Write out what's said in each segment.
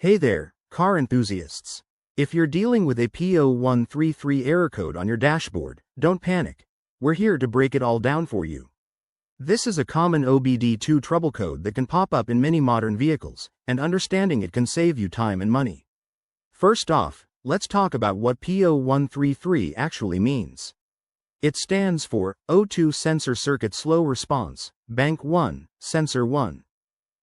Hey there, car enthusiasts. If you're dealing with a P0133 error code on your dashboard, don't panic. We're here to break it all down for you. This is a common OBD2 trouble code that can pop up in many modern vehicles, and understanding it can save you time and money. First off, let's talk about what P0133 actually means. It stands for O2 Sensor Circuit Slow Response, Bank 1, Sensor 1.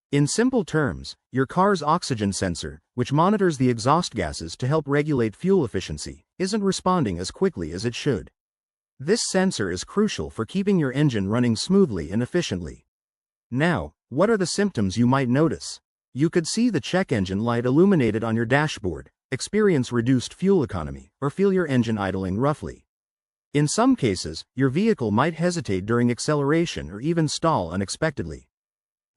In simple terms, your car's oxygen sensor, which monitors the exhaust gases to help regulate fuel efficiency, isn't responding as quickly as it should. This sensor is crucial for keeping your engine running smoothly and efficiently. Now, what are the symptoms you might notice? You could see the check engine light illuminated on your dashboard, experience reduced fuel economy, or feel your engine idling roughly. In some cases, your vehicle might hesitate during acceleration or even stall unexpectedly.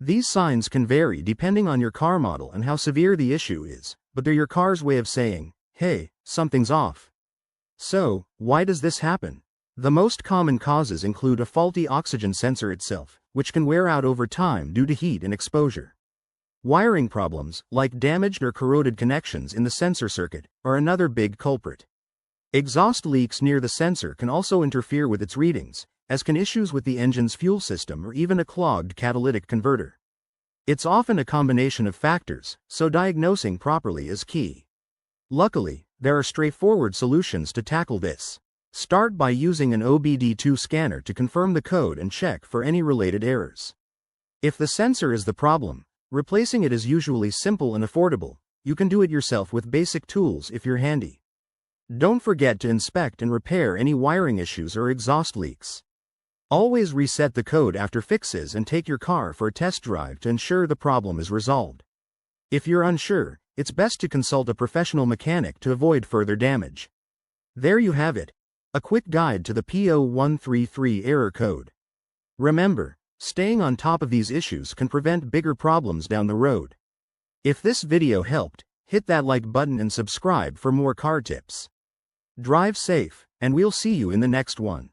These signs can vary depending on your car model and how severe the issue is, but they're your car's way of saying, hey, something's off. So, why does this happen? The most common causes include a faulty oxygen sensor itself, which can wear out over time due to heat and exposure. Wiring problems, like damaged or corroded connections in the sensor circuit, are another big culprit. Exhaust leaks near the sensor can also interfere with its readings, as can issues with the engine's fuel system or even a clogged catalytic converter. It's often a combination of factors, so diagnosing properly is key. Luckily, there are straightforward solutions to tackle this. Start by using an OBD2 scanner to confirm the code and check for any related errors. If the sensor is the problem, replacing it is usually simple and affordable. You can do it yourself with basic tools if you're handy. Don't forget to inspect and repair any wiring issues or exhaust leaks. Always reset the code after fixes and take your car for a test drive to ensure the problem is resolved. If you're unsure, it's best to consult a professional mechanic to avoid further damage. There you have it, a quick guide to the P0133 error code. Remember, staying on top of these issues can prevent bigger problems down the road. If this video helped, hit that like button and subscribe for more car tips. Drive safe, and we'll see you in the next one.